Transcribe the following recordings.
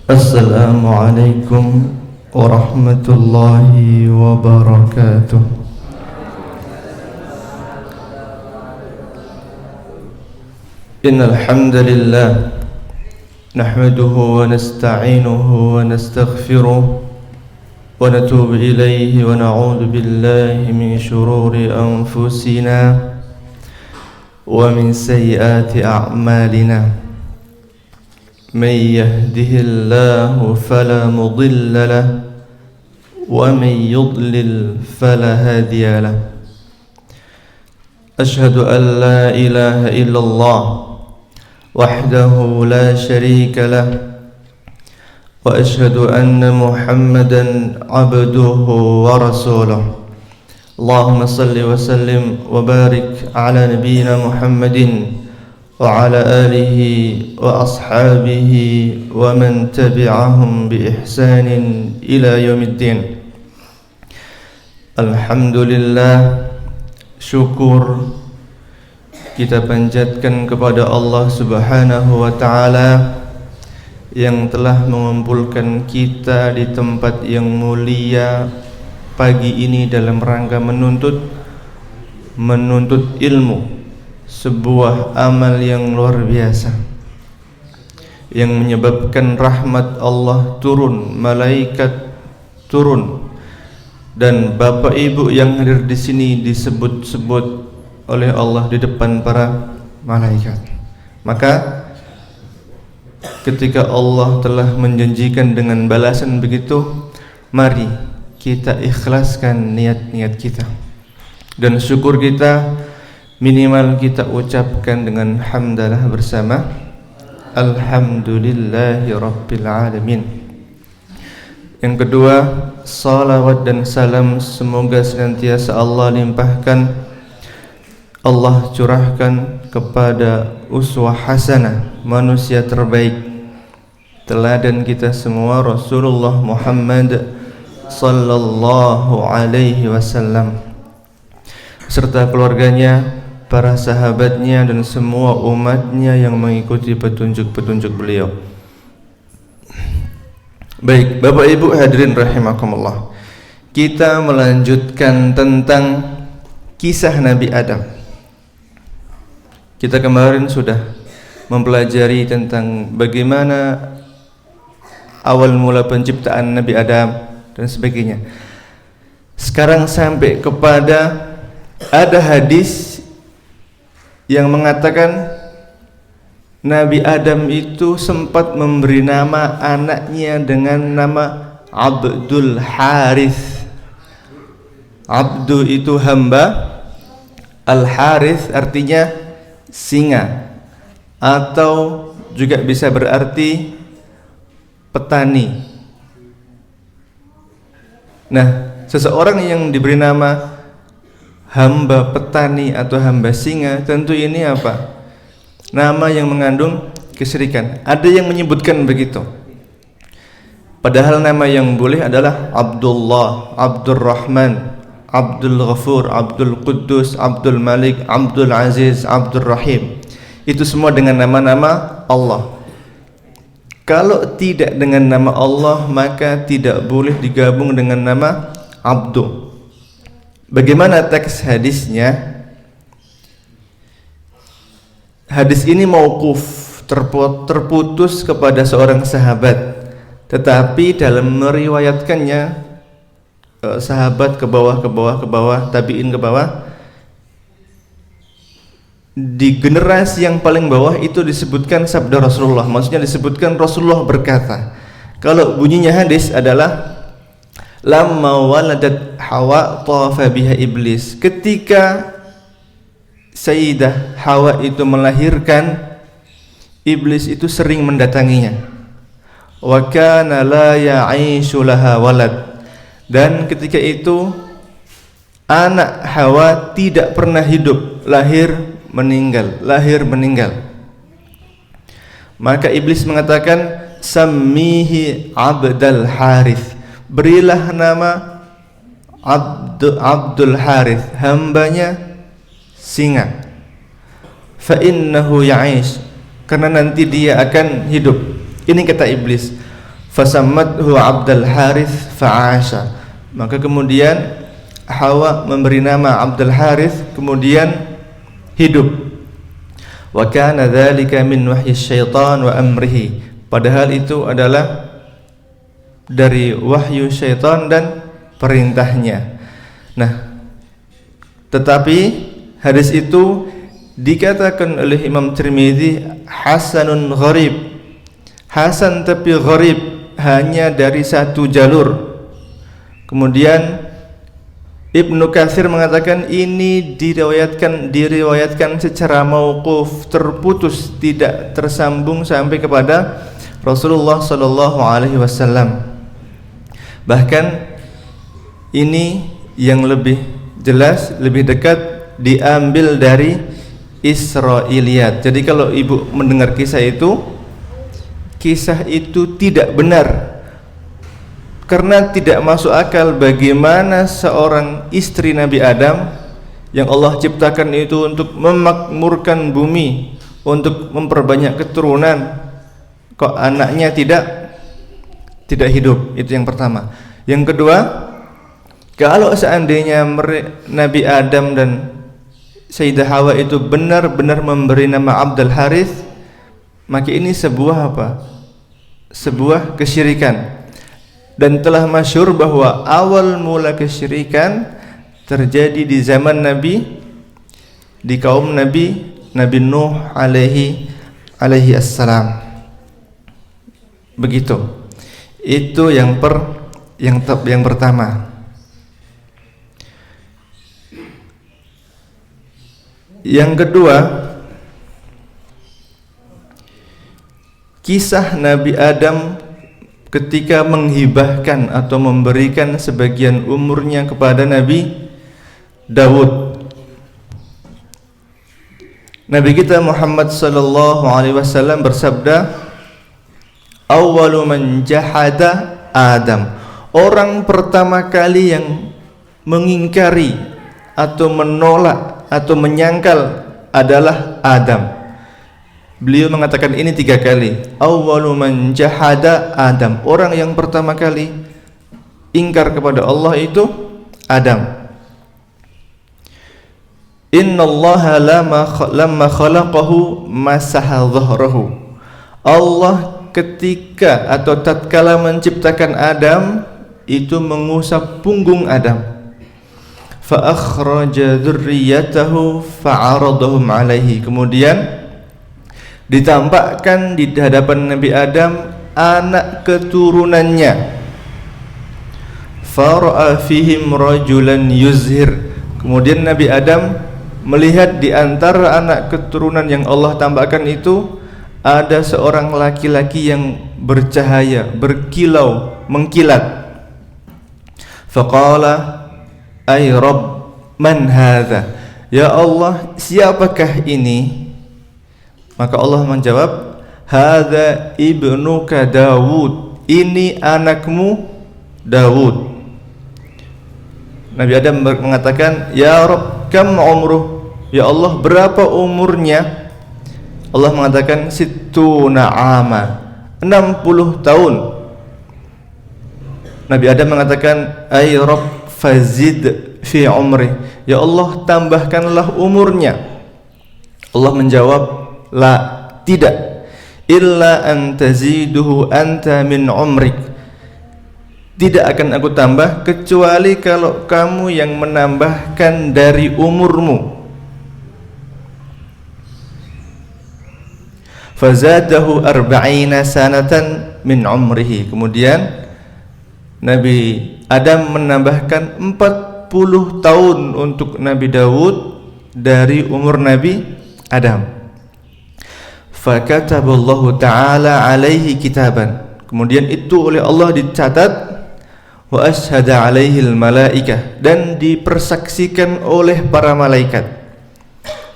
السلام عليكم ورحمة الله وبركاته. إن الحمد لله نحمده ونستعينه ونستغفره ونتوب إليه ونعوذ بالله من شرور أنفسنا ومن سيئات أعمالنا. من يهده الله فلا مضل له ومن يضلل فلا هادي له. أشهد أن لا إله إلا الله وحده لا شريك له وأشهد أن محمدا عبده ورسوله. اللهم صل وسلم وبارك على نبينا محمد وعلى آله وأصحابه ومن تبعهم بإحسان إلى يوم الدين. Alhamdulillah, syukur kita panjatkan kepada Allah Subhanahu wa Ta'ala yang telah mengumpulkan kita di tempat yang mulia pagi ini dalam rangka menuntut ilmu, sebuah amal yang luar biasa yang menyebabkan rahmat Allah turun, malaikat turun, dan bapak ibu yang hadir di sini disebut-sebut oleh Allah di depan para malaikat. Maka ketika Allah telah menjanjikan dengan balasan begitu, mari kita ikhlaskan niat-niat kita, dan syukur kita minimal kita ucapkan dengan hamdalah bersama alhamdulillahi rabbil alamin. Yang kedua, salawat dan salam semoga senantiasa Allah limpahkan, Allah curahkan kepada uswah hasanah, manusia terbaik, teladan kita semua, Rasulullah Muhammad sallallahu alaihi wasallam, serta keluarganya, para sahabatnya, dan semua umatnya yang mengikuti petunjuk-petunjuk beliau. Baik, Bapak Ibu hadirin rahimakumullah, kita melanjutkan tentang kisah Nabi Adam. Kita kemarin sudah mempelajari tentang bagaimana awal mula penciptaan Nabi Adam dan sebagainya. Sekarang sampai kepada ada hadis yang mengatakan Nabi Adam itu sempat memberi nama anaknya dengan nama Abdul Harith. Abdu itu hamba, Al-Harith artinya singa, atau juga bisa berarti petani. Nah, seseorang yang diberi nama hamba petani atau hamba singa, tentu ini apa? Nama yang mengandung kesyirikan. Ada yang menyebutkan begitu, padahal nama yang boleh adalah Abdullah, Abdul Rahman, Abdul Ghafur, Abdul Quddus, Abdul Malik, Abdul Aziz, Abdul Rahim. Itu semua dengan nama-nama Allah. Kalau tidak dengan nama Allah, maka tidak boleh digabung dengan nama Abdu. Bagaimana teks hadisnya? Hadis ini mauquf, terputus kepada seorang sahabat, tetapi dalam meriwayatkannya sahabat ke bawah, tabi'in ke bawah. Di generasi yang paling bawah itu disebutkan sabda Rasulullah, maksudnya disebutkan Rasulullah berkata. Kalau bunyinya hadis adalah lamma waladat Hawa tawafa biha iblis. Ketika Sayyidah Hawa itu melahirkan, iblis itu sering mendatanginya. Wa kana la ya'ishu laha walad. Dan ketika itu anak Hawa tidak pernah hidup, lahir meninggal. Maka iblis mengatakan sammihi Abdul Harith, berilah nama Abdul Harith, hambanya singa. Fa innahu ya'ish, karena nanti dia akan hidup. Ini kata iblis. fasammathu Abdul Harith fa'asha. Maka kemudian Hawa memberi nama Abdul Harith, kemudian hidup. Wa kana dzalika min wahyi syaitan wa amrihi. Padahal itu adalah dari wahyu syaitan dan perintahnya. Nah, tetapi hadis itu dikatakan oleh Imam Tirmidzi hasanun gharib. Hasan tapi gharib, hanya dari satu jalur. Kemudian Ibnu Katsir mengatakan ini diriwayatkan secara mauquf, terputus, tidak tersambung sampai kepada Rasulullah sallallahu alaihi wasallam. Bahkan ini yang lebih jelas, lebih dekat, diambil dari Israiliyat. Jadi kalau ibu mendengar kisah itu tidak benar. Karena tidak masuk akal bagaimana seorang istri Nabi Adam yang Allah ciptakan itu untuk memakmurkan bumi, untuk memperbanyak keturunan, kok anaknya tidak hidup. Itu yang pertama. Yang kedua, kalau seandainya Nabi Adam dan Sayyidah Hawa itu benar-benar memberi nama Abdul Harith, maka ini sebuah apa? Sebuah kesyirikan. Dan telah masyhur bahwa awal mula kesyirikan terjadi di zaman Nabi, di kaum Nabi Nuh alaihi assalam. Begitu. Itu yang pertama. Yang kedua, kisah Nabi Adam ketika menghibahkan atau memberikan sebagian umurnya kepada Nabi Daud. Nabi kita Muhammad sallallahu alaihi wasallam bersabda, "Awwalu man jahada Adam." Orang pertama kali yang mengingkari atau menolak atau menyangkal adalah Adam. Beliau mengatakan ini 3 kali. Awwalu man jahada Adam. Orang yang pertama kali ingkar kepada Allah itu Adam. Innallaha lamma khalaqahu masaha dhahrahu. Allah ketika atau tatkala menciptakan Adam itu mengusap punggung Adam. Fa akhraja dzurriyyatahu fa'aradahum alaihi. Kemudian ditampakkan di hadapan Nabi Adam anak keturunannya. Fara'a fihim rajulan yuzhir. Kemudian Nabi Adam melihat di antara anak keturunan yang Allah tambahkan itu ada seorang laki-laki yang bercahaya, berkilau, mengkilat. Faqala ay Rabb man hadha? Ya Allah, siapakah ini? Maka Allah menjawab, hadza ibnuka Dawud. Ini anakmu Dawud. Nabi Adam mengatakan, ya Rabb, kam umruh? Ya Allah, berapa umurnya? Allah mengatakan, sittuna ama, 60 tahun. Nabi Adam mengatakan, ay Rabb, fazid fi umri. Ya Allah, tambahkanlah umurnya. Allah menjawab, la, tidak, illa an taziduhu anta min umrik. Tidak akan aku tambah kecuali kalau kamu yang menambahkan dari umurmu. Fazadahu arba'ina sanatan min umrihi. Kemudian Nabi Adam menambahkan 40 tahun untuk Nabi Daud dari umur Nabi Adam. Fakataballahu ta'ala alaihi kitaban. Kemudian itu oleh Allah dicatat, wa ashhada alaihi malaikah, dan dipersaksikan oleh para malaikat.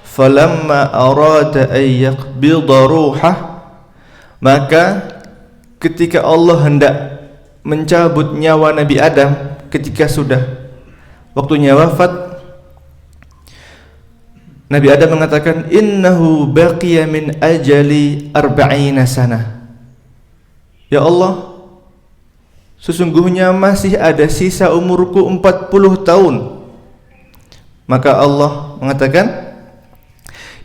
Falamma arada an yaqbida ruhah, maka ketika Allah hendak mencabut nyawa Nabi Adam, ketika sudah waktunya wafat, Nabi Adam mengatakan, innahu baqiya min ajali arba'ina sanah. Ya Allah, sesungguhnya masih ada sisa umurku 40 tahun. Maka Allah mengatakan,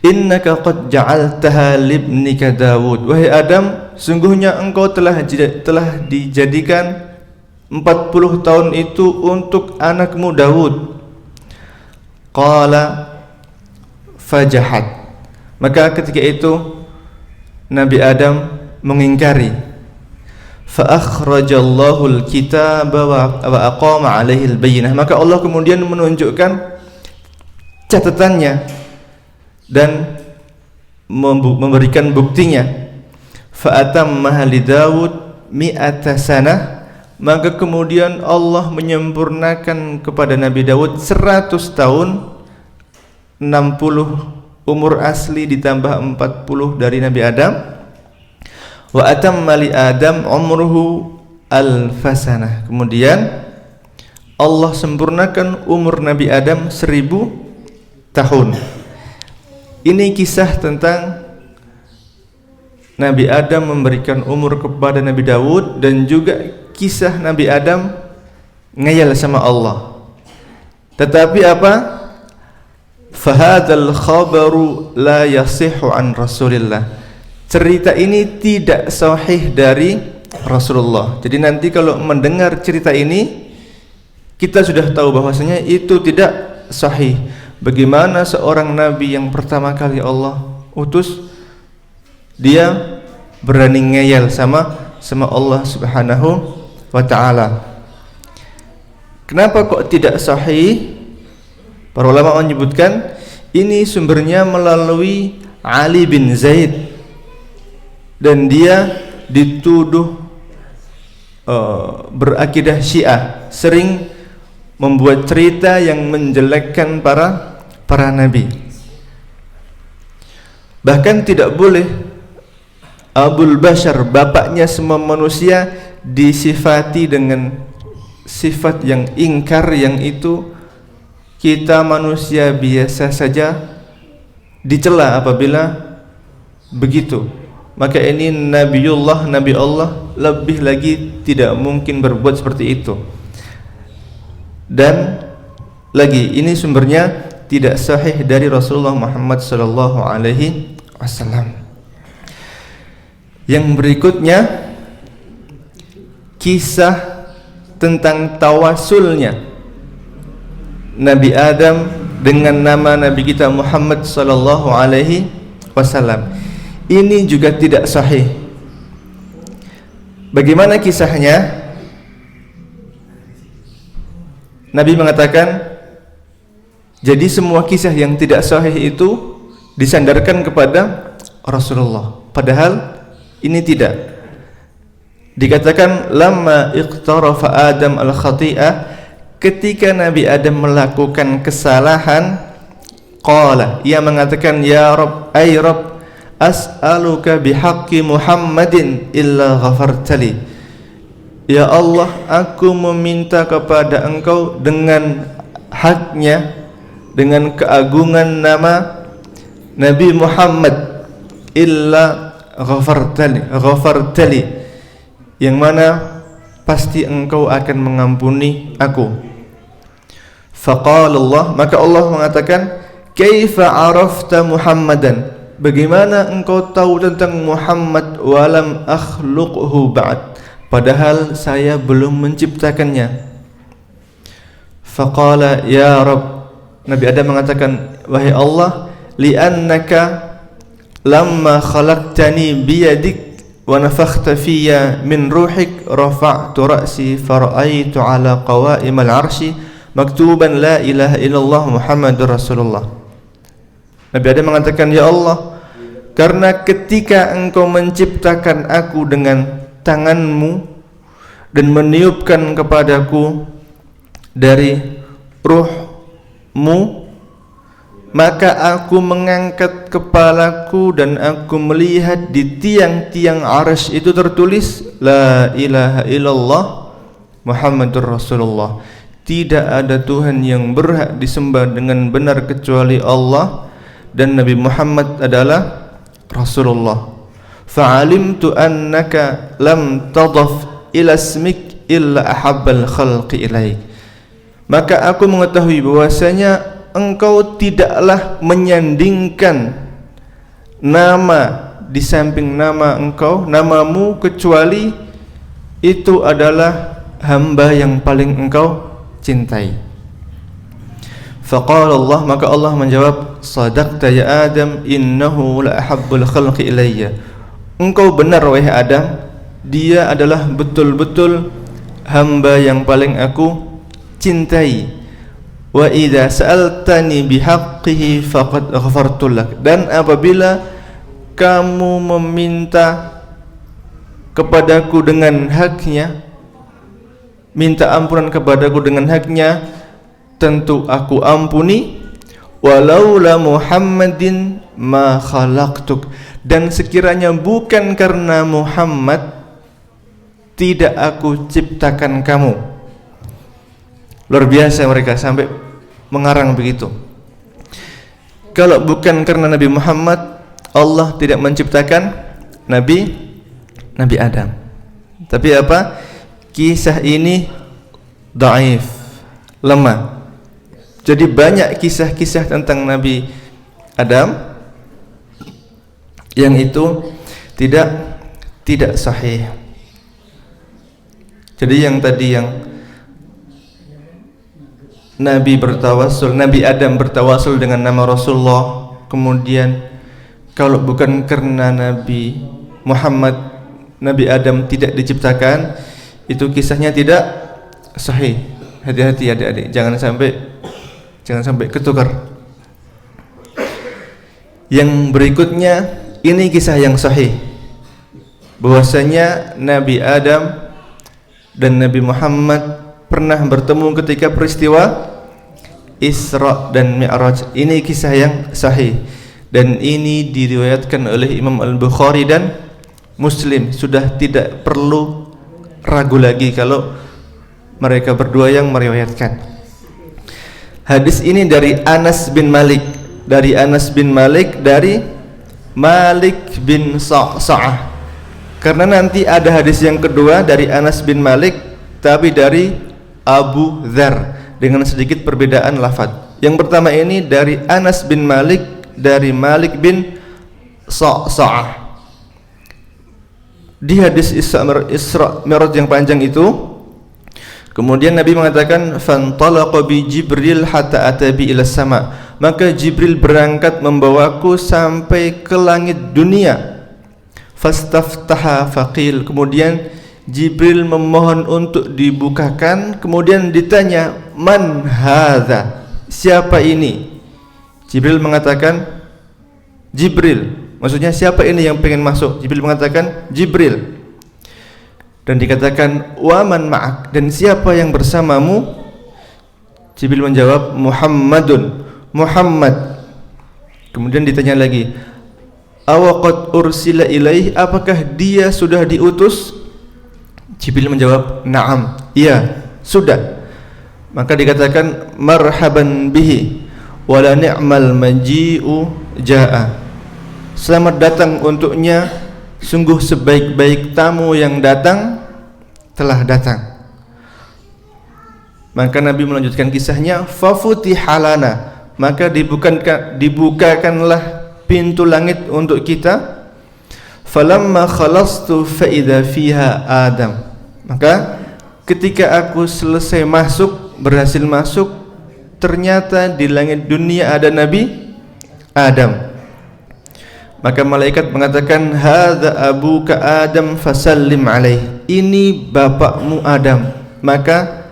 innaka qad ja'altaha libnika Daud. Wahai Adam, sungguhnya engkau telah dijadikan 40 tahun itu untuk anakmu Daud. Qala fajahat. Maka ketika itu Nabi Adam mengingkari. Fa akhrajallahu al-kitaba wa aqama 'alaihi al-bayyinah. Maka Allah kemudian menunjukkan catatannya dan memberikan buktinya. Fa atammaha li Daud mi'ata sanah. Maka kemudian Allah menyempurnakan kepada Nabi Daud 100 tahun, 60 umur asli ditambah 40 dari Nabi Adam. Wa atamma li Adam umruhu alfasanah. Kemudian Allah sempurnakan umur Nabi Adam 1000 tahun. Ini kisah tentang Nabi Adam memberikan umur kepada Nabi Daud, dan juga kisah Nabi Adam ngayal sama Allah. Tetapi apa? Fahadzal khabaru la yasihhu an Rasulillah. Cerita ini tidak sahih dari Rasulullah. Jadi nanti kalau mendengar cerita ini, kita sudah tahu bahwasanya itu tidak sahih. Bagaimana seorang nabi yang pertama kali Allah utus, dia berani ngeyel sama Allah Subhanahu wa ta'ala. Kenapa kok tidak sahih? Para ulama menyebutkan ini sumbernya melalui Ali bin Zaid, dan dia dituduh berakidah Syiah, sering membuat cerita yang menjelekkan para nabi. Bahkan tidak boleh Abul Bashar, bapaknya semua manusia, disifati dengan sifat yang ingkar, yang itu kita manusia biasa saja dicela apabila begitu. Maka ini Nabiullah, Nabi Allah, lebih lagi tidak mungkin berbuat seperti itu. Dan lagi ini sumbernya tidak sahih dari Rasulullah Muhammad sallallahu alaihi wasallam. Yang berikutnya kisah tentang tawasulnya Nabi Adam dengan nama Nabi kita Muhammad sallallahu alaihi wasallam. Ini juga tidak sahih. Bagaimana kisahnya? Nabi mengatakan, jadi semua kisah yang tidak sahih itu disandarkan kepada Rasulullah, padahal ini tidak. Dikatakan lamma iqtarafa Adam al-khati'ah, ketika Nabi Adam melakukan kesalahan, qala, ia mengatakan, ya Rabb, ay Rabb, as'aluka bihaqqi Muhammadin illa ghafartali. Ya Allah, aku meminta kepada Engkau dengan haknya, dengan keagungan nama Nabi Muhammad, illa ghafartali, yang mana pasti Engkau akan mengampuni aku. Faqala Allah, maka Allah mengatakan, kaifa arafta Muhammadan, bagaimana engkau tahu tentang Muhammad, walam akhluqhu ba'd, padahal saya belum menciptakannya. Faqala ya Rabb, Nabi Adam mengatakan, wahai Allah, li'annaka lamma khalaqtani biyadik wa nafakhta fiyya min ruhik rafa'tu ra'si fara'aitu ala qawaimal arsy maktuban la ilaha illallah Muhammadur Rasulullah. Nabi Adam mengatakan, ya Allah, karena ketika engkau menciptakan aku dengan tanganmu dan meniupkan kepadaku dari ruhmu, maka aku mengangkat kepalaku dan aku melihat di tiang-tiang arsy itu tertulis la ilaha illallah Muhammadur Rasulullah. Tidak ada Tuhan yang berhak disembah dengan benar kecuali Allah, dan Nabi Muhammad adalah Rasulullah. Fa'alimtu annaka lam tadaf ila ismik illa ahabbal khalqi ilaik. Maka aku mengetahui bahwasanya engkau tidaklah menyandingkan nama di samping nama engkau, namamu, kecuali itu adalah hamba yang paling engkau cintai. Faqala Allah, maka Allah menjawab, sadaqta ya Adam, innahu la ahabbul khalqi ilayya. Engkau benar wahai Adam, dia adalah betul-betul hamba yang paling aku cintai. Wa idza sa'altani bihaqqihi faqad ghafartu lak. Dan apabila kamu meminta kepadaku dengan haknya, minta ampunan kepadaku dengan haknya, tentu aku ampuni. Walaula Muhammadin ma khalaqtuk. Dan sekiranya bukan karena Muhammad, tidak aku ciptakan kamu. Luar biasa mereka sampai mengarang begitu. Kalau bukan karena Nabi Muhammad, Allah tidak menciptakan Nabi Adam. Tapi apa? Kisah ini dhaif, lemah. Jadi banyak kisah-kisah tentang Nabi Adam yang itu tidak sahih. Jadi yang tadi yang Nabi Adam bertawasul dengan nama Rasulullah, kemudian kalau bukan karena Nabi Muhammad, Nabi Adam tidak diciptakan, itu kisahnya tidak sahih. Hati-hati adik-adik, jangan sampai ketukar. Yang berikutnya ini kisah yang sahih, bahwasanya Nabi Adam dan Nabi Muhammad pernah bertemu ketika peristiwa Isra dan Mi'raj. Ini kisah yang sahih dan ini diriwayatkan oleh Imam Al-Bukhari dan Muslim. Sudah tidak perlu ragu lagi kalau mereka berdua yang meriwayatkan. Hadis ini dari Anas bin Malik, dari Malik bin Sa'sa'ah. Karena nanti ada hadis yang kedua dari Anas bin Malik tapi dari Abu Dzar dengan sedikit perbedaan lafaz. Yang pertama ini dari Anas bin Malik dari Malik bin Sa'sa'ah. Di hadis Isra Mi'raj yang panjang itu, kemudian Nabi mengatakan fantalaqa bi Jibril hatta atabi ila sama. Maka Jibril berangkat membawaku sampai ke langit dunia. Fastaftaha faqil. Kemudian Jibril memohon untuk dibukakan, kemudian ditanya, man hadza? Siapa ini? Jibril mengatakan, Jibril. Maksudnya siapa ini yang pengen masuk? Jibril mengatakan, Jibril. Dan dikatakan, wa man ma'ak? Dan siapa yang bersamamu? Jibril menjawab, Muhammadun, Muhammad. Kemudian ditanya lagi, awaqad ursila ilaih? Apakah dia sudah diutus? Jibril menjawab, na'am, iya, sudah. Maka dikatakan, marhaban bihi wala ni'mal maji'u ja'a. Selamat datang untuknya, sungguh sebaik-baik tamu yang datang telah datang. Maka Nabi melanjutkan kisahnya, fafutihalana. Maka dibukakanlah pintu langit untuk kita. Falamma khalastu fa idza fiha Adam. Maka ketika aku selesai berhasil masuk, ternyata di langit dunia ada Nabi Adam. Maka malaikat mengatakan, hadza abuka Adam fasallim alaih. Ini bapakmu Adam, maka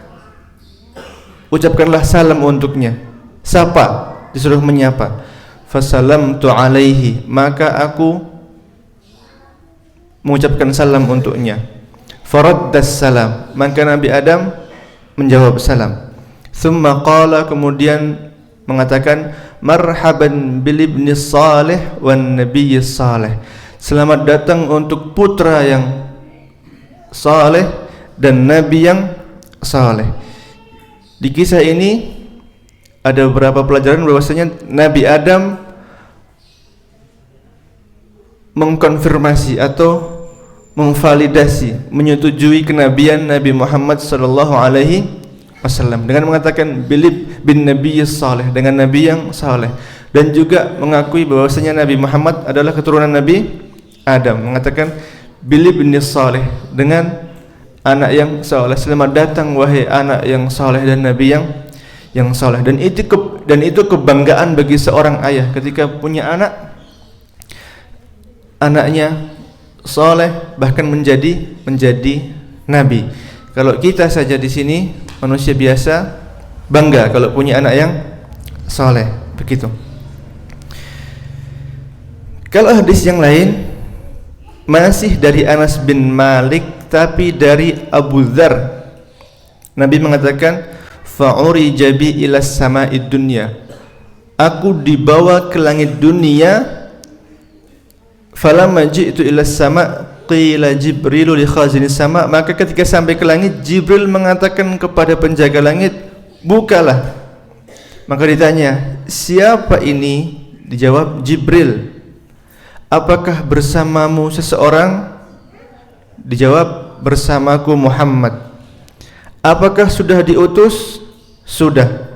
ucapkanlah salam untuknya. Sapa, disuruh menyapa. Fasalamtu alaihi, maka aku mengucapkan salam untuknya. Faraddas salam, maka Nabi Adam menjawab salam. Thumma qala, kemudian mengatakan, marhaban bil ibni salih wan nabiyyi salih. Selamat datang untuk putra yang saleh dan nabi yang saleh. Di kisah ini ada beberapa pelajaran bahwasanya Nabi Adam mengkonfirmasi atau memvalidasi, menyetujui kenabian Nabi Muhammad sallallahu alaihi wasallam dengan mengatakan bilib bin Nabi saleh, dengan nabi yang saleh, dan juga mengakui bahwasanya Nabi Muhammad adalah keturunan Nabi Adam, mengatakan bilib bin saleh, dengan anak yang saleh. Selamat datang wahai anak yang saleh dan nabi yang saleh. Dan itu kebanggaan bagi seorang ayah ketika punya anaknya saleh, bahkan menjadi nabi. Kalau kita saja di sini manusia biasa bangga kalau punya anak yang saleh, begitu. Kalau hadis yang lain masih dari Anas bin Malik tapi dari Abu Dzar, Nabi mengatakan fa'urija bi ila sama'id dunya, aku dibawa ke langit dunia. Falamma ji'tu ila sama' qila Jibrilu li khazinis sama', maka ketika sampai ke langit Jibril mengatakan kepada penjaga langit, bukalah. Maka ditanya, siapa ini? Dijawab Jibril. Apakah bersamamu seseorang? Dijawab, bersamaku Muhammad. Apakah sudah diutus? Sudah.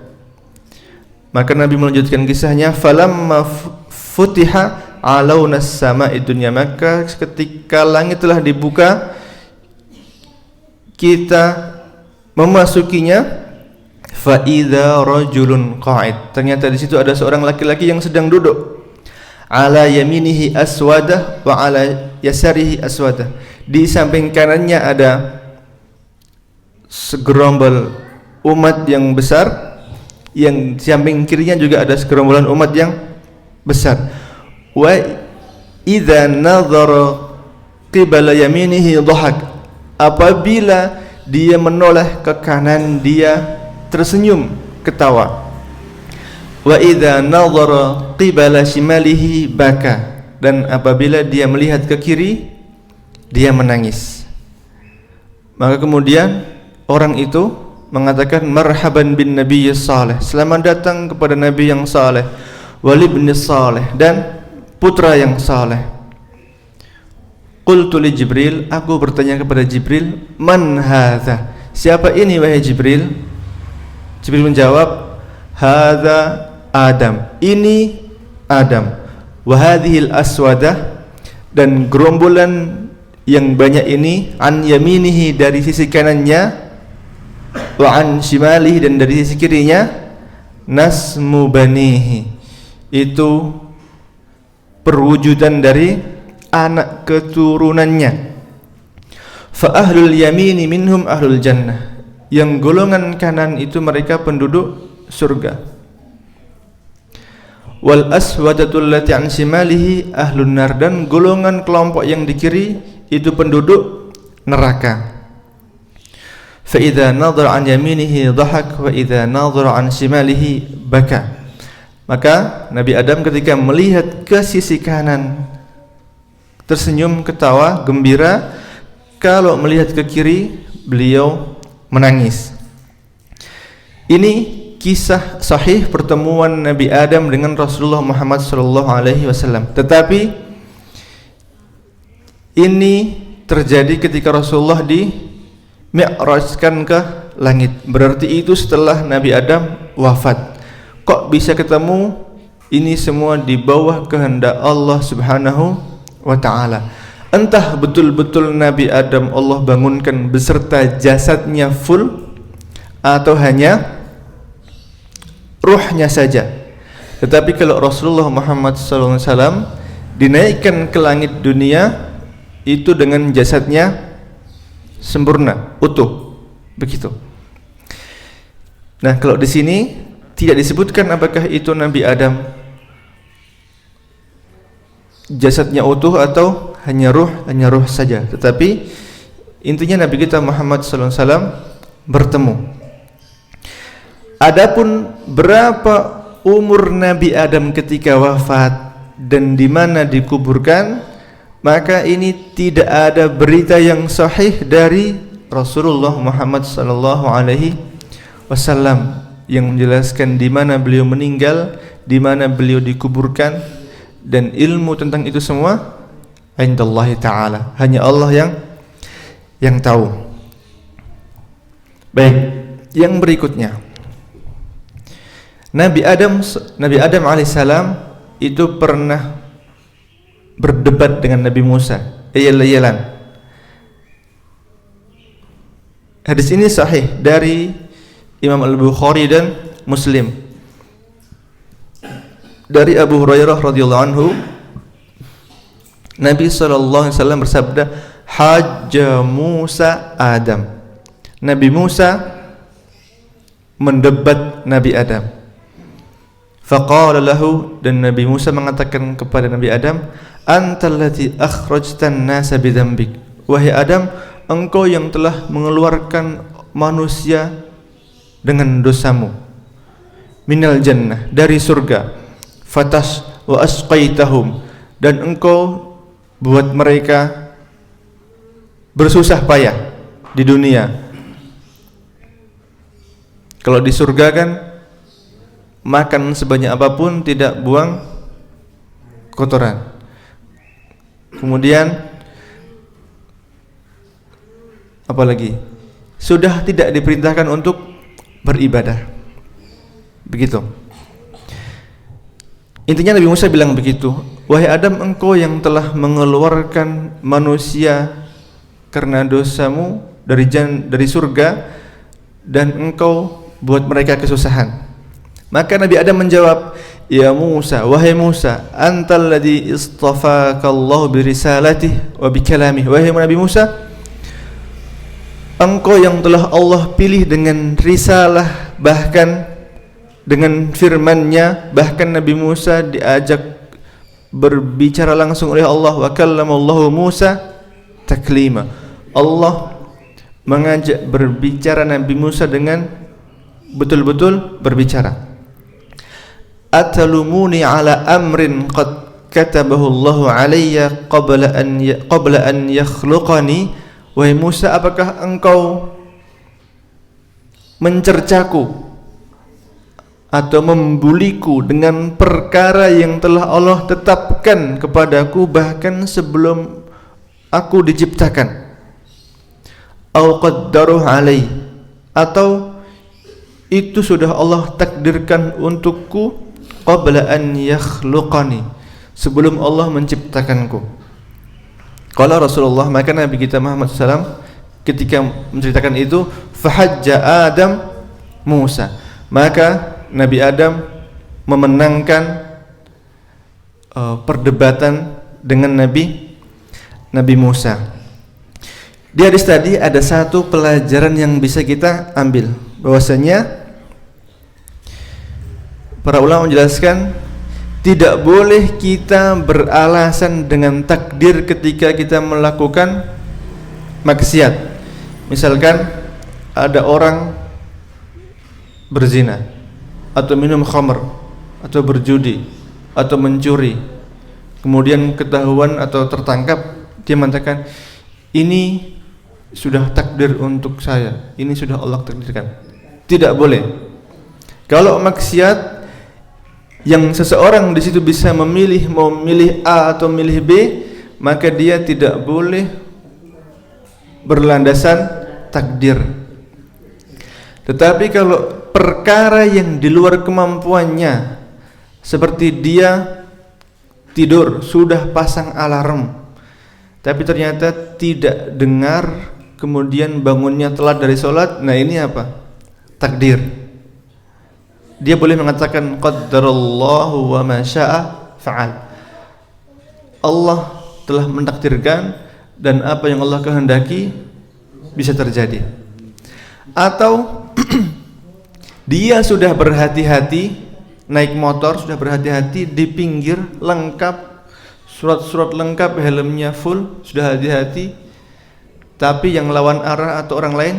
Maka Nabi melanjutkan kisahnya, falamma futiha alaunas sama'id dunya, maka ketika langit telah dibuka, kita memasukinya, fa idza rajulun qa'id, ternyata di situ ada seorang laki-laki yang sedang duduk, ala yaminihi aswadah wa ala yasarihi aswadah, di samping kanannya ada segerombol umat yang besar, yang di samping kirinya juga ada segerombolan umat yang besar. Wa idza nadhara qibala yaminihi dhahak, apabila dia menoleh ke kanan dia tersenyum ketawa. Wa idza nadhara qibala shimalihi baka, dan apabila dia melihat ke kiri dia menangis. Maka kemudian orang itu mengatakan marhaban bin nabiy saleh, selamat datang kepada nabi yang saleh, wali bin saleh, dan putra yang saleh. Qultu li Jibril, aku bertanya kepada Jibril, man hadza, siapa ini wahai Jibril? Jibril menjawab, hadza Adam, ini Adam. Wa hadhil aswadah, dan gerombolan yang banyak ini, an yaminihi, dari sisi kanannya, wa an shimalihi, dan dari sisi kirinya, nasmu banihi, itu perwujudan dari anak keturunannya. Fa ahlul yamini minhum ahlul jannah, yang golongan kanan itu mereka penduduk surga. Wal aswadatul lati an shimalihi ahlun nar, dan golongan kelompok yang di kiri itu penduduk neraka. Fa idza nadhara an yaminihi dhahak wa idza nadhara an shimalihi baka. Maka Nabi Adam ketika melihat ke sisi kanan tersenyum, ketawa, gembira. Kalau melihat ke kiri beliau menangis. Ini kisah sahih pertemuan Nabi Adam dengan Rasulullah Muhammad SAW. Tetapi ini terjadi ketika Rasulullah di mi'rajkan ke langit. Berarti itu setelah Nabi Adam wafat. Kok bisa ketemu? Ini semua di bawah kehendak Allah Subhanahu wa ta'ala. Entah betul-betul Nabi Adam Allah bangunkan beserta jasadnya full, atau hanya ruhnya saja. Tetapi kalau Rasulullah Muhammad SAW dinaikkan ke langit dunia, itu dengan jasadnya sempurna, utuh, begitu. Nah, kalau di sini tidak disebutkan apakah itu Nabi Adam jasadnya utuh atau hanya ruh saja. Tetapi intinya Nabi kita Muhammad SAW bertemu. Adapun berapa umur Nabi Adam ketika wafat dan di mana dikuburkan, maka ini tidak ada berita yang sahih dari Rasulullah Muhammad SAW yang menjelaskan di mana beliau meninggal, di mana beliau dikuburkan, dan ilmu tentang itu semua indallahi ta'ala. Hanya Allah yang tahu. Baik, yang berikutnya. Nabi Adam alaihissalam itu pernah berdebat dengan Nabi Musa, yel-yelan. Hadis ini sahih dari Imam Al-Bukhari dan Muslim. Dari Abu Hurairah radhiyallahu anhu, Nabi sallallahu alaihi wasallam bersabda, "Hajja Musa Adam." Nabi Musa mendebat Nabi Adam. Faqala lahu, dan Nabi Musa mengatakan kepada Nabi Adam, "Antal lati akhrajtan nasa bidzambik." Wahai Adam, engkau yang telah mengeluarkan manusia dengan dosamu. Minal jannah, dari surga. Fatas wa asqaitahum, dan engkau buat mereka bersusah payah di dunia. Kalau di surga kan makan sebanyak apapun tidak buang kotoran. Kemudian apalagi? Sudah tidak diperintahkan untuk beribadah. Begitu. Intinya Nabi Musa bilang begitu. Wahai Adam, engkau yang telah mengeluarkan manusia karena dosamu dari surga, dan engkau buat mereka kesusahan. Maka Nabi Adam menjawab, "Ya Musa, wahai Musa, antal ladzi istafaka Allah bi risalatihi wa bi kalamihi." Wahai Nabi Musa, engkau yang telah Allah pilih dengan risalah, bahkan dengan firman-Nya. Bahkan Nabi Musa diajak berbicara langsung oleh Allah. Wa kallamallahu Musa taklima. Allah mengajak berbicara Nabi Musa dengan betul-betul berbicara. Atalumuni ala amrin qad katabahu Allahu alayya qabla an yakhluqani. Wahai Musa, apakah engkau mencercaku atau membuliku dengan perkara yang telah Allah tetapkan kepadaku bahkan sebelum aku diciptakan? Au qaddaruhu alai, atau itu sudah Allah takdirkan untukku qabla an yakhluqani, sebelum Allah menciptakanku. Qala Rasulullah, maka Nabi kita Muhammad SAW ketika menceritakan itu, fahajja Adam Musa, maka Nabi Adam memenangkan perdebatan dengan Nabi Musa. Di hadis tadi ada satu pelajaran yang bisa kita ambil, bahwasanya para ulama menjelaskan tidak boleh kita beralasan dengan takdir ketika kita melakukan maksiat. Misalkan ada orang berzina, atau minum khamr, atau berjudi, atau mencuri, kemudian ketahuan atau tertangkap, dia mengatakan, ini sudah takdir untuk saya, ini sudah Allah takdirkan. Tidak boleh. Kalau maksiat yang seseorang di situ bisa memilih, mau memilih A atau memilih B, maka dia tidak boleh berlandasan takdir. Tetapi kalau perkara yang di luar kemampuannya, seperti dia tidur sudah pasang alarm, tapi ternyata tidak dengar, kemudian bangunnya telat dari sholat, nah ini apa? Takdir. Dia boleh mengatakan qaddarallahu wa ma syaa fa'al. Allah telah mentakdirkan, dan apa yang Allah kehendaki bisa terjadi. Atau dia sudah berhati-hati naik motor, sudah berhati-hati di pinggir, lengkap, surat-surat lengkap, helmnya full, sudah hati-hati, tapi yang lawan arah atau orang lain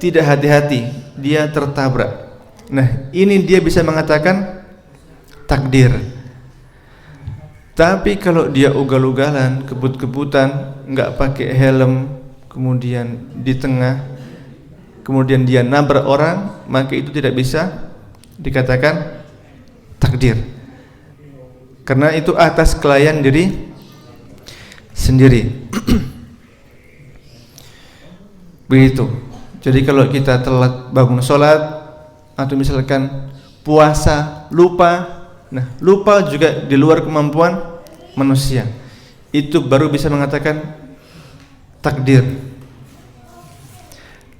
tidak hati-hati, dia tertabrak. Nah, ini dia bisa mengatakan takdir. Tapi kalau dia ugal-ugalan, kebut-kebutan, nggak pakai helm, kemudian di tengah, kemudian dia nabrak orang, maka itu tidak bisa dikatakan takdir, karena itu atas kelainan diri sendiri. Begitu. Jadi kalau kita telat bangun sholat atau misalkan puasa lupa, nah lupa juga di luar kemampuan manusia, itu baru bisa mengatakan takdir.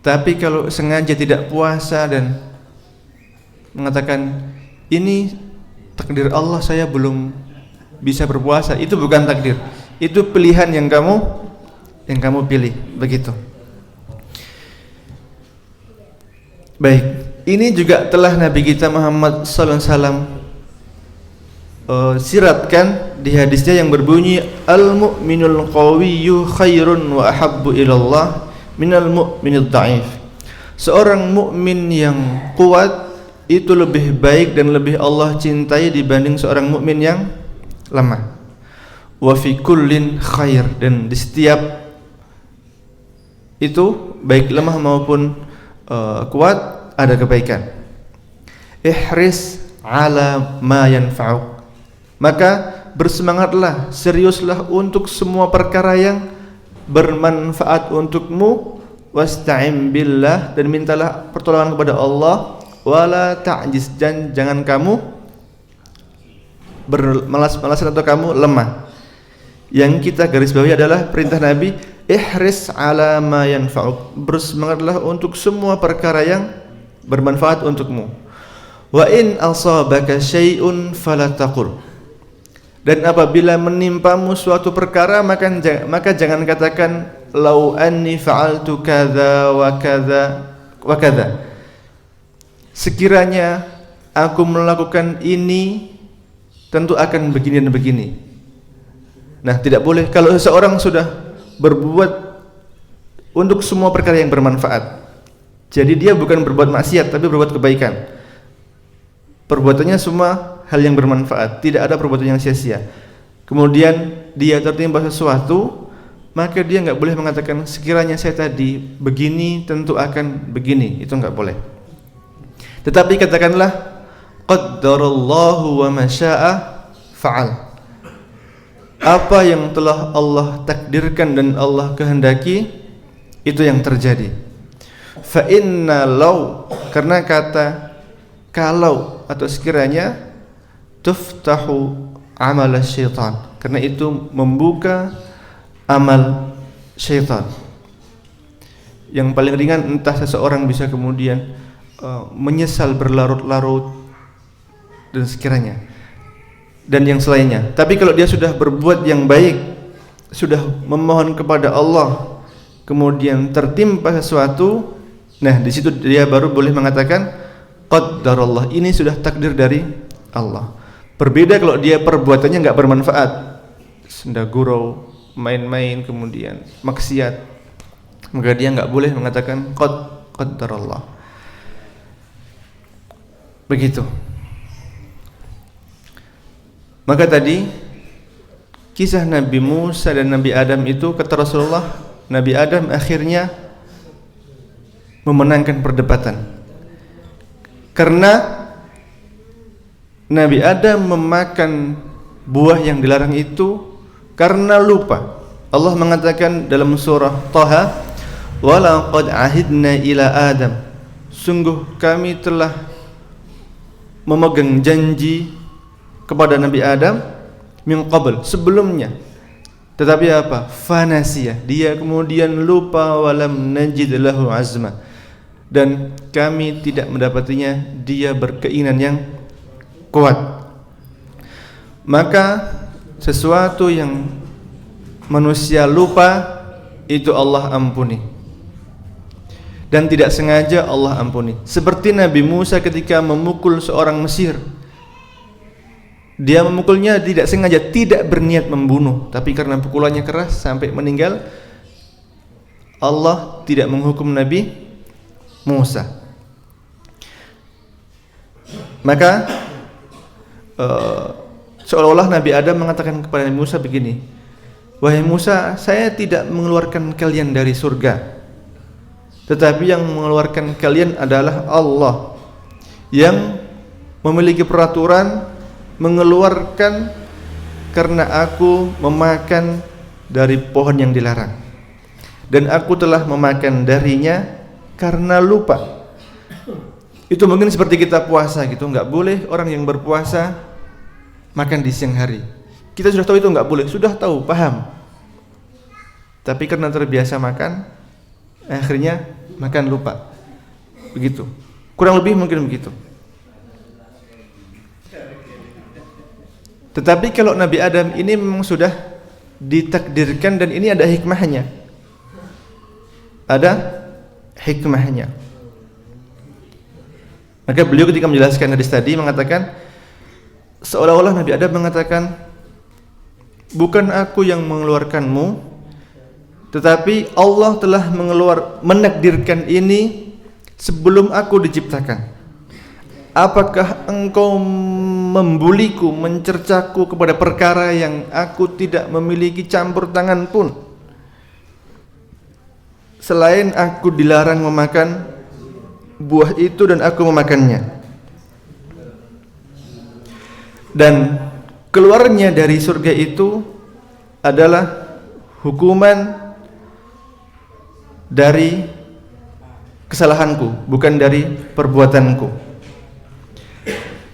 Tapi kalau sengaja tidak puasa dan mengatakan ini takdir Allah, saya belum bisa berpuasa, itu bukan takdir, itu pilihan yang kamu pilih. Begitu. Baik, ini juga telah Nabi kita Muhammad sallallahu alaihi wasallam siratkan di hadisnya yang berbunyi al-mu'minul qawiyyu khairun wa ahabbu ilallah minal mu'minid dha'if. Seorang mukmin yang kuat itu lebih baik dan lebih Allah cintai dibanding seorang mukmin yang lemah. Wa fi kullin khair, dan di setiap itu baik lemah maupun kuat ada kebaikan. Ihris ala ma yanfa'uk, maka bersemangatlah, seriuslah untuk semua perkara yang bermanfaat untukmu. Wasta'in billah, dan mintalah pertolongan kepada Allah. Wala ta'jiz, dan jangan kamu bermalas-malasan atau kamu lemah. Yang kita garis bawahi adalah perintah Nabi, ihris ala ma yanfa'uk, bersemangatlah untuk semua perkara yang bermanfaat untukmu. Wa in asabaka syai'un fala taqul, dan apabila menimpamu suatu perkara maka jangan katakan lau anni fa'altu kadza wa kadza wa kadza, sekiranya aku melakukan ini tentu akan begini dan begini. Nah, tidak boleh kalau seseorang sudah berbuat untuk semua perkara yang bermanfaat, jadi dia bukan berbuat maksiat tapi berbuat kebaikan, perbuatannya semua hal yang bermanfaat, tidak ada perbuatan yang sia-sia. Kemudian dia tertimpa sesuatu, maka dia enggak boleh mengatakan sekiranya saya tadi begini tentu akan begini, itu enggak boleh. Tetapi katakanlah qaddarallahu wa ma syaa fa'al, apa yang telah Allah takdirkan dan Allah kehendaki itu yang terjadi. Fa inna law, karena kata kalau atau sekiranya, tuftahu amal syaitan, karena itu membuka amal syaitan. Yang paling ringan entah seseorang bisa kemudian menyesal berlarut-larut dan sekiranya, dan yang selainnya. Tapi kalau dia sudah berbuat yang baik, sudah memohon kepada Allah, kemudian tertimpa sesuatu, nah di situ dia baru boleh mengatakan qaddarallah, ini sudah takdir dari Allah. Berbeda kalau dia perbuatannya enggak bermanfaat, senda gurau, main-main, kemudian maksiat, maka dia enggak boleh mengatakan qaddarallah. Begitu. Maka tadi kisah Nabi Musa dan Nabi Adam itu kata Rasulullah, Nabi Adam akhirnya memenangkan perdebatan karena Nabi Adam memakan buah yang dilarang itu karena lupa. Allah mengatakan dalam surah Taha, wa laqad ahidna ila Adam, sungguh kami telah memegang janji kepada Nabi Adam min qabl, sebelumnya. Tetapi apa? Fanasiya, dia kemudian lupa, walam najid lahu azma, dan kami tidak mendapatinya dia berkeinginan yang kuat. Maka sesuatu yang manusia lupa itu Allah ampuni, dan tidak sengaja Allah ampuni. Seperti Nabi Musa ketika memukul seorang Mesir, dia memukulnya tidak sengaja, tidak berniat membunuh, tapi karena pukulannya keras sampai meninggal, Allah tidak menghukum Nabi Musa. Maka seolah-olah Nabi Adam mengatakan kepada Nabi Musa begini, wahai Musa, saya tidak mengeluarkan kalian dari surga, tetapi yang mengeluarkan kalian adalah Allah yang memiliki peraturan mengeluarkan karena aku memakan dari pohon yang dilarang, dan aku telah memakan darinya karena lupa. Itu mungkin seperti kita puasa gitu, nggak boleh orang yang berpuasa makan di siang hari. Kita sudah tahu itu nggak boleh, sudah tahu, paham. Tapi karena terbiasa makan, akhirnya makan lupa. Begitu. Kurang lebih mungkin begitu. Tetapi kalau Nabi Adam ini memang sudah ditakdirkan dan ini ada hikmahnya. Ada hikmahnya. Maka beliau ketika menjelaskan hadis tadi mengatakan, seolah-olah Nabi Adam mengatakan, bukan aku yang mengeluarkanmu, tetapi Allah telah menakdirkan ini sebelum aku diciptakan. Apakah engkau membuliku, mencercaku kepada perkara yang aku tidak memiliki campur tangan pun, selain aku dilarang memakan buah itu dan aku memakannya. Dan keluarnya dari surga itu adalah hukuman dari kesalahanku, bukan dari perbuatanku.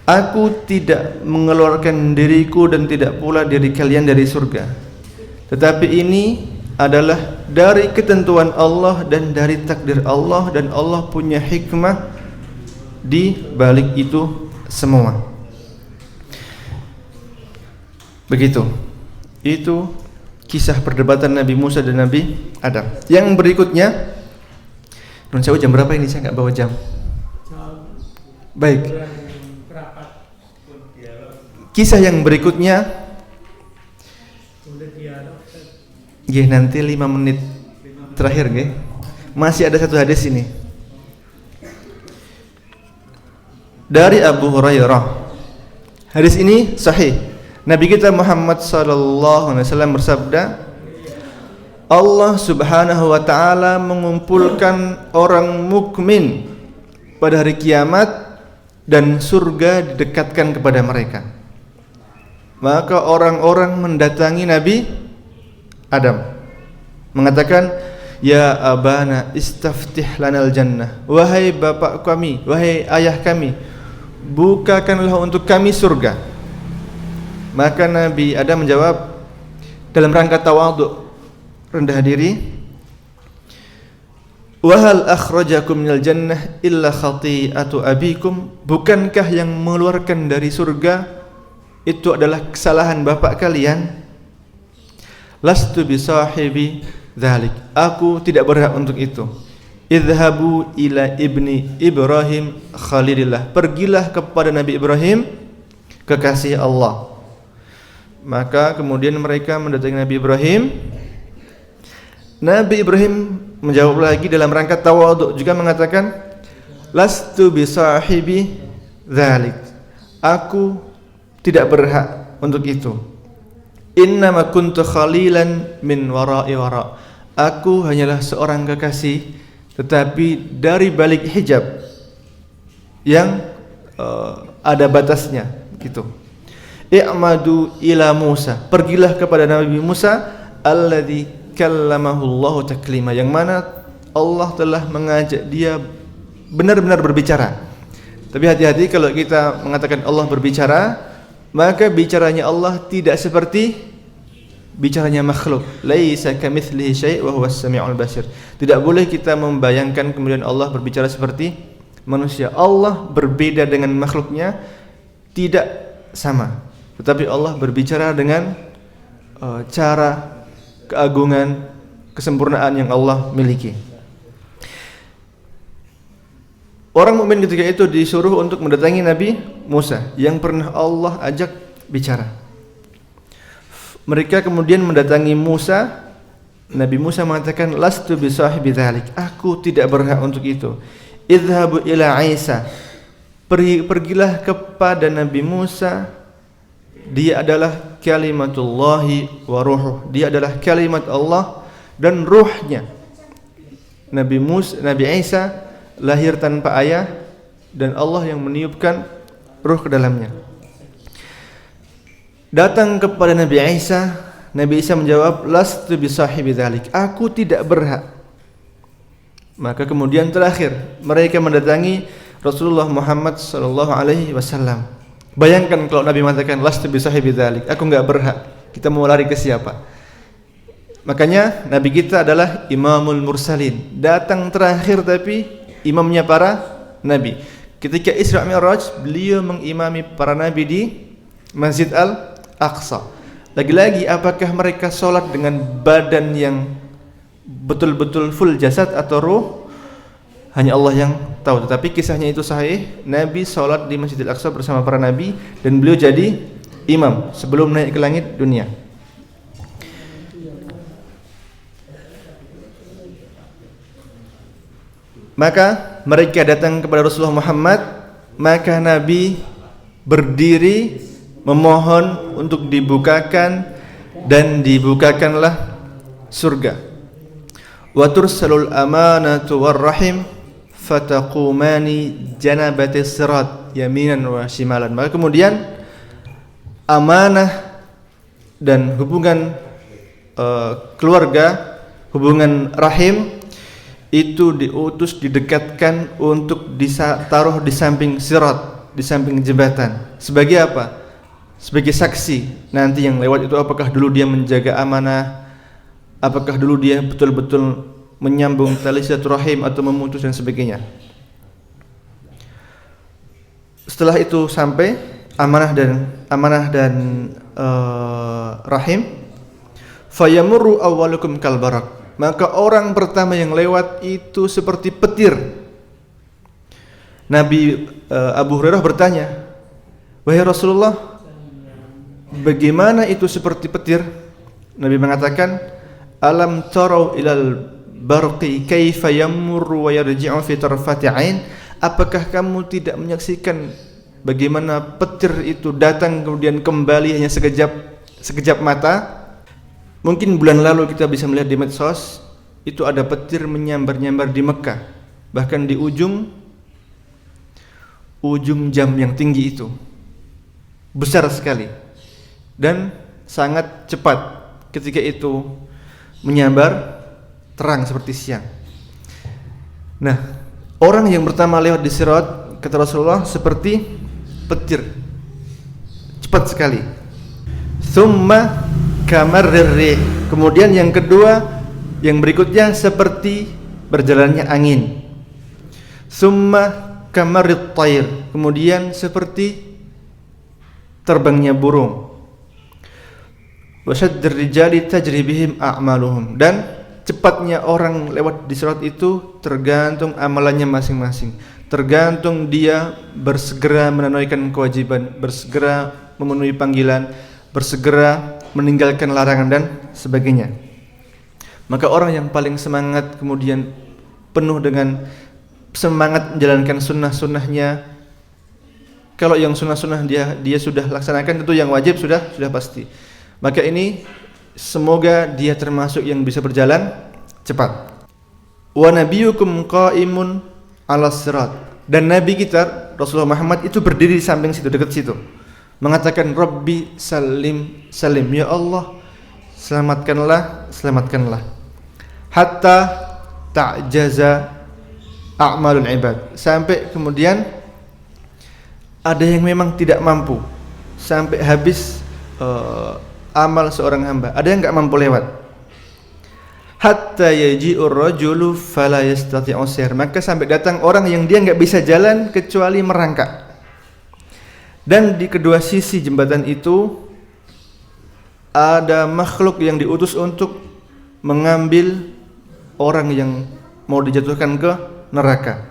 Aku tidak mengeluarkan diriku dan tidak pula diri kalian dari surga, tetapi ini adalah dari ketentuan Allah dan dari takdir Allah, dan Allah punya hikmah di balik itu semua. Begitu. Itu kisah perdebatan Nabi Musa dan Nabi Adam. Yang berikutnya, nun sewu jam berapa ini? Saya nggak bawa jam. Baik. Kisah yang berikutnya, nanti 5 menit terakhir, masih ada satu hadis ini dari Abu Hurairah. Hadis ini sahih. Nabi kita Muhammad sallallahu alaihi wasallam bersabda, Allah Subhanahu wa taala mengumpulkan orang mukmin pada hari kiamat dan surga didekatkan kepada mereka. Maka orang-orang mendatangi Nabi Adam mengatakan, ya abana istaftih lanal jannah, wahai bapak kami, wahai ayah kami, bukakanlah untuk kami surga. Maka Nabi Adam menjawab dalam rangka tawadhu, rendah diri, wahal akhrajakum minal jannah illa khati'atu abikum, bukankah yang mengeluarkan dari surga itu adalah kesalahan bapak kalian? Lastu bisahibi dzalik, aku tidak berhak untuk itu. Idhabu ila ibni Ibrahim khalilillah, pergilah kepada Nabi Ibrahim, kekasih Allah. Maka kemudian mereka mendatangi Nabi Ibrahim. Nabi Ibrahim menjawab lagi dalam rangka tawadhu juga mengatakan, lastu bisahibi dzalik, aku tidak berhak untuk itu. Innama kuntu khalilan min wara'i wara', aku hanyalah seorang kekasih tetapi dari balik hijab yang ada batasnya gitu. I'madu ila Musa, pergilah kepada Nabi Musa alladzi kallamahu Allah taklima, yang mana Allah telah mengajak dia benar-benar berbicara. Tapi hati-hati kalau kita mengatakan Allah berbicara, maka bicaranya Allah tidak seperti bicaranya makhluk. Laisa kamitslihi syai' wa huwas samiul basir. Tidak boleh kita membayangkan kemudian Allah berbicara seperti manusia. Allah berbeda dengan makhluknya, tidak sama. Tetapi Allah berbicara dengan cara, keagungan, kesempurnaan yang Allah miliki. Orang mukmin ketika itu disuruh untuk mendatangi Nabi Musa yang pernah Allah ajak bicara. Mereka kemudian mendatangi Musa. Nabi Musa mengatakan, lastu bisahibi dzalik, aku tidak berhak untuk itu. Idhabu ila Isa, pergilah kepada Nabi Musa, dia adalah kalimatullahi wa ruhuh, dia adalah kalimat Allah dan ruhnya. Nabi Isa lahir tanpa ayah dan Allah yang meniupkan ruh ke dalamnya. Datang kepada Nabi Isa Nabi Isa menjawab, lastu bisahibi dzalik, aku tidak berhak. Maka kemudian terakhir mereka mendatangi Rasulullah Muhammad sallallahu alaihi wasallam. Bayangkan kalau Nabi mengatakan lastu bisahibi dzalik, aku enggak berhak. Kita mau lari ke siapa? Makanya Nabi kita adalah Imamul Mursalin, datang terakhir tapi imamnya para nabi. Ketika Isra Mi'raj, beliau mengimami para nabi di Masjid Al-Aqsa. Lagi-lagi, apakah mereka sholat dengan badan yang betul-betul full jasad atau ruh? Hanya Allah yang tahu. Tetapi kisahnya itu sahih. Nabi sholat di Masjid Al-Aqsa bersama para nabi dan beliau jadi imam sebelum naik ke langit dunia. Maka mereka datang kepada Rasulullah Muhammad, maka Nabi berdiri memohon untuk dibukakan, dan dibukakanlah surga. Wa tursalul amanatu warrahim fataqumani janabati sirat yaminan wa shimalan. Maka kemudian amanah dan hubungan keluarga, hubungan rahim itu diutus, didekatkan untuk ditaruh di samping sirat, di samping jembatan. Sebagai apa? Sebagai saksi nanti yang lewat itu, apakah dulu dia menjaga amanah, apakah dulu dia betul-betul menyambung tali silaturahim atau memutus dan sebagainya. Setelah itu sampai amanah dan rahim, fayamurru awwalukum kalbarak, maka orang pertama yang lewat itu seperti petir. Nabi Abu Hurairah bertanya, wahai Rasulullah, bagaimana itu seperti petir? Nabi mengatakan, alam tarau ilal barqi kaifa yamurru wa yarji'u fi tarfati ain. Apakah kamu tidak menyaksikan bagaimana petir itu datang kemudian kembali hanya sekejap mata? Mungkin bulan lalu kita bisa melihat di medsos, itu ada petir menyambar-nyambar di Mekah, bahkan di ujung jam yang tinggi itu, besar sekali dan sangat cepat. Ketika itu menyambar, terang seperti siang. Nah, orang yang pertama lewat di sirat, kata Rasulullah, seperti petir, cepat sekali. Tsumma kamarrih, kemudian yang kedua, yang berikutnya seperti berjalannya angin. Summa kamarrit tayr, kemudian seperti terbangnya burung. Wasyaddir rijali tajri bihim a'maluhum, dan cepatnya orang lewat di sirat itu tergantung amalannya masing-masing. Tergantung dia bersegera menunaikan kewajiban, bersegera memenuhi panggilan, bersegera meninggalkan larangan dan sebagainya. Maka orang yang paling semangat, kemudian penuh dengan semangat menjalankan sunnah-sunnahnya. Kalau yang sunnah-sunnah dia sudah laksanakan, tentu yang wajib sudah pasti. Maka ini semoga dia termasuk yang bisa berjalan cepat. Wa nabiyyukum qa'imun 'alas sirat, dan nabi kita Rasulullah Muhammad itu berdiri di samping situ, dekat situ, mengatakan Rabbi salim salim, ya Allah selamatkanlah, hatta ta'jaza a'malul ibad, sampai kemudian ada yang memang tidak mampu, sampai habis amal seorang hamba, ada yang enggak mampu lewat. Hatta yaji'ur rajulu fala yastati'u sayr, maka sampai datang orang yang dia enggak bisa jalan kecuali merangkak. Dan di kedua sisi jembatan itu ada makhluk yang diutus untuk mengambil orang yang mau dijatuhkan ke neraka.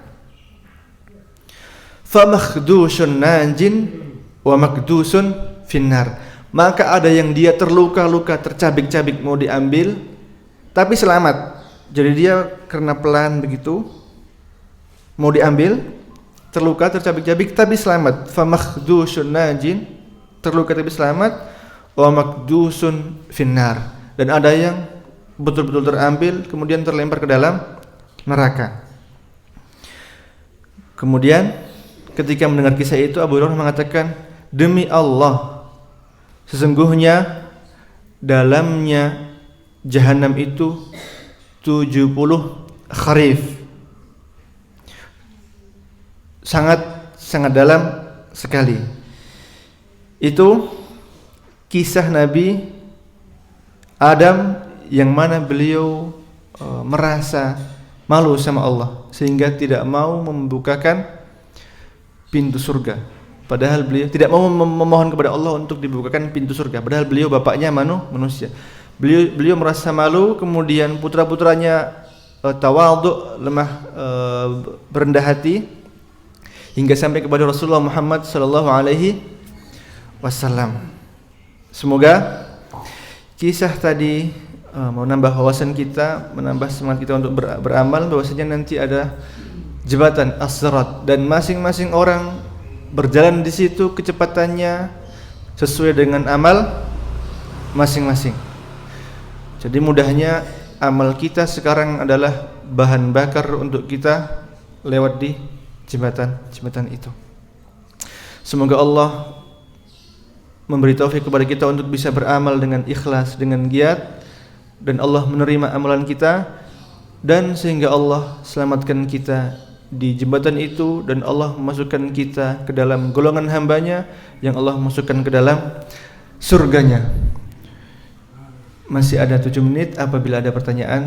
Fa makhdushun najin wa makdusun finnar, maka ada yang dia terluka-luka, tercabik-cabik mau diambil tapi selamat. Jadi dia karena pelan begitu mau diambil, terluka, tercabik-cabik tapi selamat. Fa makhdushun najin, terluka tapi selamat, wa makdusun finnar, dan ada yang betul-betul terambil kemudian terlempar ke dalam neraka. Kemudian ketika mendengar kisah itu, Abu Hurairah mengatakan, demi Allah, sesungguhnya dalamnya jahanam itu 70 kharif. Sangat dalam sekali. Itu kisah Nabi Adam yang mana beliau merasa malu sama Allah sehingga tidak mau membukakan pintu surga. Padahal beliau tidak mau memohon kepada Allah untuk dibukakan pintu surga. Padahal beliau bapaknya manusia. Beliau merasa malu, kemudian putra-putranya tawadhu, lemah, berendah hati, hingga sampai kepada Rasulullah Muhammad sallallahu alaihi wasallam. Semoga kisah tadi menambah wawasan kita, menambah semangat kita untuk beramal, bahwasanya nanti ada jembatan as-sirat dan masing-masing orang berjalan di situ kecepatannya sesuai dengan amal masing-masing. Jadi mudahnya amal kita sekarang adalah bahan bakar untuk kita lewat di jembatan itu. Semoga Allah memberi taufik kepada kita untuk bisa beramal dengan ikhlas, dengan giat, dan Allah menerima amalan kita, dan sehingga Allah selamatkan kita di jembatan itu, dan Allah memasukkan kita ke dalam golongan hambanya yang Allah masukkan ke dalam surganya. Masih ada 7 menit, apabila ada pertanyaan